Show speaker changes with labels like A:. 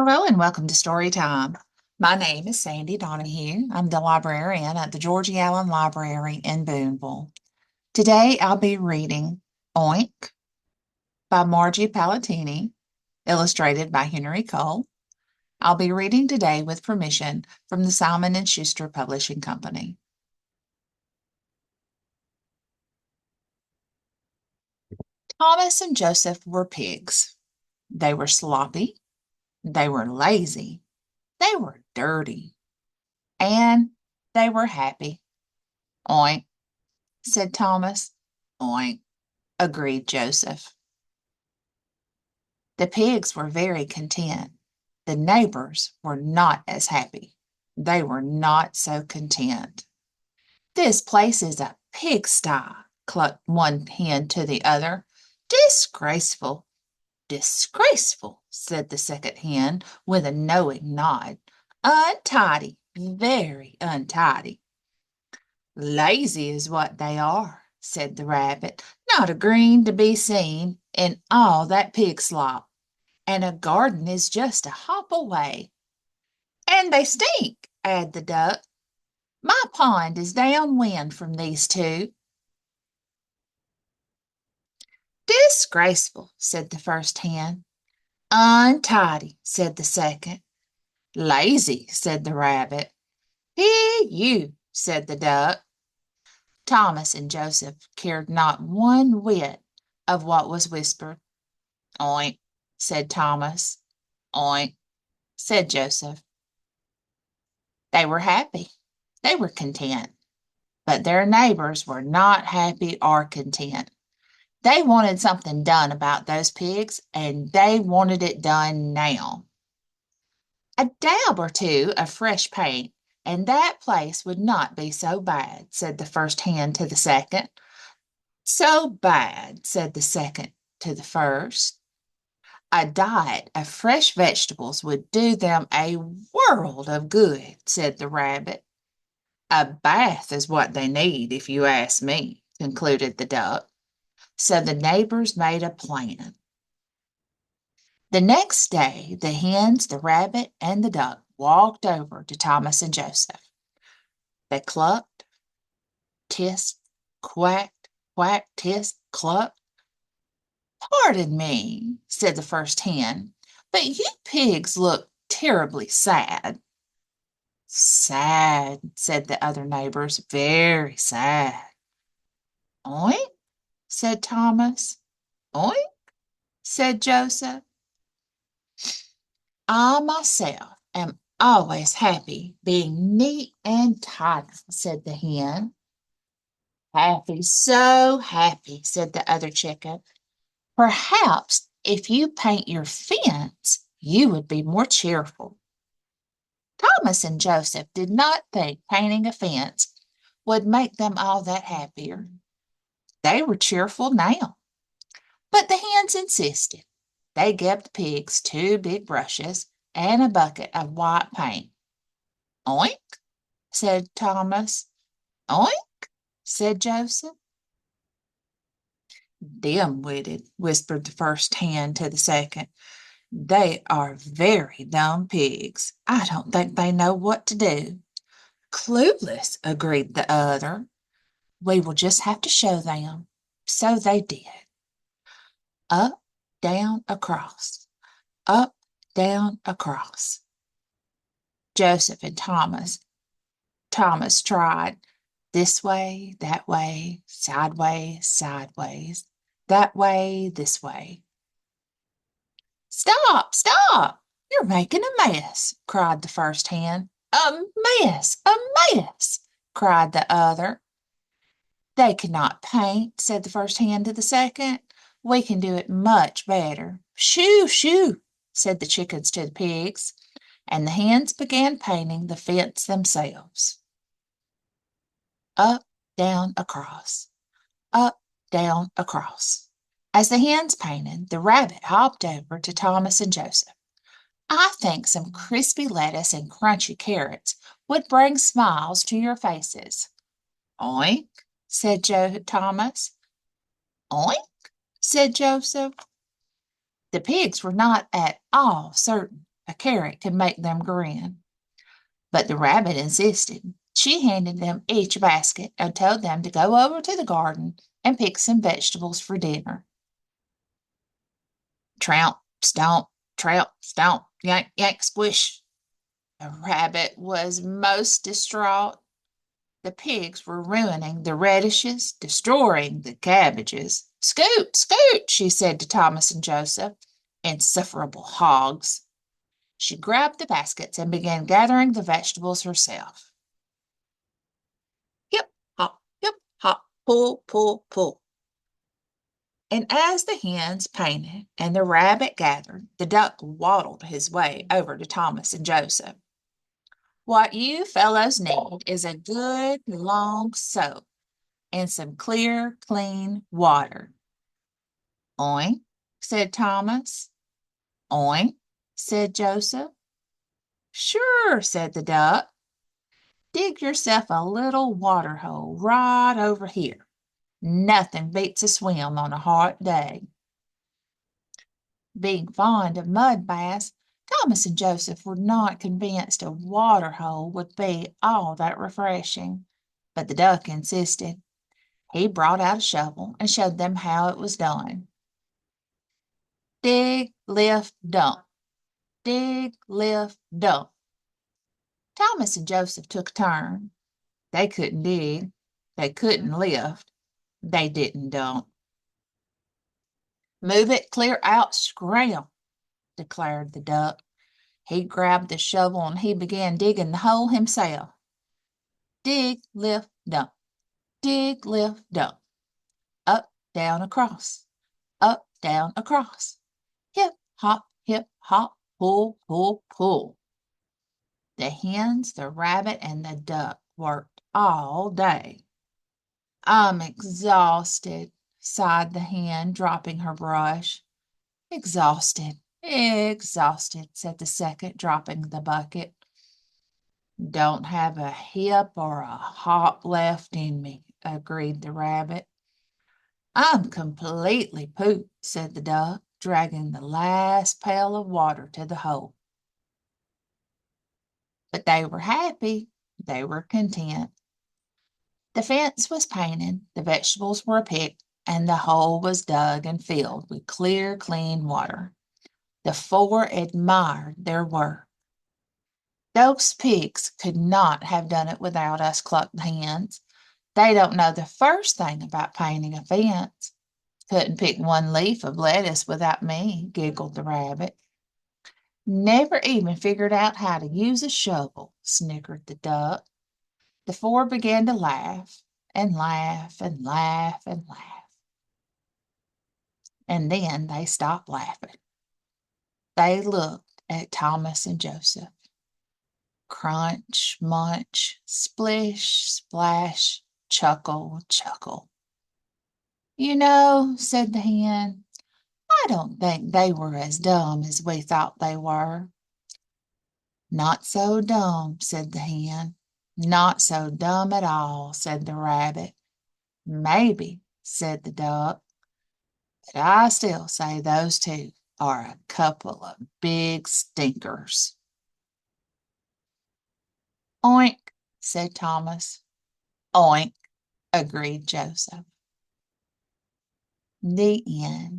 A: Hello and welcome to Storytime. My name is Sandy Donahue. I'm the librarian at the Georgie Allen Library in Booneville. Today I'll be reading Oink by Margie Palatini, illustrated by Henry Cole. I'll be reading today with permission from the Simon & Schuster Publishing Company. Thomas and Joseph were pigs. They were sloppy. They were lazy. They were dirty. And they were happy. Oink, said Thomas. Oink, agreed Joseph. The pigs were very content. The neighbors were not as happy. They were not so content. This place is a pigsty, clucked one hen to the other. Disgraceful. Disgraceful, said the second hen with a knowing nod. Untidy, very untidy. Lazy is what they are, said the rabbit, not a green to be seen in all that pig slop, and a garden is just a hop away. And they stink, added the duck. My pond is downwind from these two. Disgraceful, said the first hen. Untidy, said the second. Lazy, said the rabbit. Here you, said the duck. Thomas and Joseph cared not one whit of what was whispered. Oink, said Thomas. Oink, said Joseph. They were happy. They were content. But their neighbors were not happy or content. They wanted something done about those pigs, and they wanted it done now. A dab or two of fresh paint, and that place would not be so bad, said the first hen to the second. So bad, said the second to the first. A diet of fresh vegetables would do them a world of good, said the rabbit. A bath is what they need, if you ask me, concluded the duck. So the neighbors made a plan. The next day, the hens, the rabbit, and the duck walked over to Thomas and Joseph. They clucked, tissed, quacked, quacked, tissed, clucked. Pardon me, said the first hen, but you pigs look terribly sad. Sad, said the other neighbors, very sad. Oink, said Thomas. Oink, said Joseph. I myself am always happy being neat and tidy, said the hen. Happy, so happy, said the other chicken. Perhaps if you paint your fence, you would be more cheerful. Thomas and Joseph did not think painting a fence would make them all that happier. They were cheerful now. But the hens insisted. They gave the pigs 2 big brushes and a bucket of white paint. Oink, said Thomas. Oink, said Joseph. Dim-witted, whispered the first hen to the second. They are very dumb pigs. I don't think they know what to do. Clueless, agreed the other. We will just have to show them. So they did. Up, down, across. Up, down, across. Joseph and Thomas tried this way, sideways, sideways, that way, this way. Stop, stop! You're making a mess, cried the first hen. A mess, cried the other. They cannot paint, said the first hen to the second. We can do it much better. Shoo, shoo, said the chickens to the pigs, and the hens began painting the fence themselves. Up, down, across. Up, down, across. As the hens painted, the rabbit hopped over to Thomas and Joseph. I think some crispy lettuce and crunchy carrots would bring smiles to your faces. Oink, said Thomas. Oink, said Joseph. The pigs were not at all certain A carrot could make them grin. But the rabbit insisted. She handed them each a basket and told them to go over to the garden and pick some vegetables for dinner. Tramp, stomp, yank, yank, squish. The rabbit was most distraught. The pigs were ruining the radishes, destroying the cabbages. Scoot, scoot, she said to Thomas and Joseph. Insufferable hogs. She grabbed the baskets and began gathering the vegetables herself. Hip, hop, pull, pull, pull. And as the hens painted and the rabbit gathered, the duck waddled his way over to Thomas and Joseph. What you fellows need is a good long soap and some clear, clean water. Oink, said Thomas. Oink, said Joseph. Sure, said the duck. Dig yourself a little water hole right over here. Nothing beats a swim on a hot day. Being fond of mud baths, Thomas and Joseph were not convinced a water hole would be all that refreshing, but the duck insisted. He brought out a shovel and showed them how it was done. Dig, lift, dump. Dig, lift, dump. Thomas and Joseph took a turn. They couldn't dig. They couldn't lift. They didn't dump. Move it clear out, scram, declared the duck. He grabbed the shovel and he began digging the hole himself. Dig, lift, dump. Dig, lift, dump. Up, down, across. Up, down, across. Hip, hop, pull, pull, pull. The hens, the rabbit, and the duck worked all day. I'm exhausted, sighed the hen, dropping her brush. Exhausted, exhausted, said the second, dropping the bucket. Don't have a hip or a hop left in me, agreed the rabbit. I'm completely pooped, said the duck, dragging the last pail of water to the hole. But they were happy, they were content. The fence was painted, the vegetables were picked, and the hole was dug and filled with clear, clean water. The four admired their work. Those pigs could not have done it without us, clucked the hens. They don't know the first thing about painting a fence. Couldn't pick one leaf of lettuce without me, giggled the rabbit. Never even figured out how to use a shovel, snickered the duck. The four began to laugh and laugh and laugh and laugh. And then they stopped laughing. They looked at Thomas and Joseph. Crunch, munch, splish, splash, chuckle, chuckle. You know, said the hen, I don't think they were as dumb as we thought they were. Not so dumb, said the hen. Not so dumb at all, said the rabbit. Maybe, said the duck, but I still say those two are a couple of big stinkers. Oink, said Thomas. Oink, agreed Joseph. The end.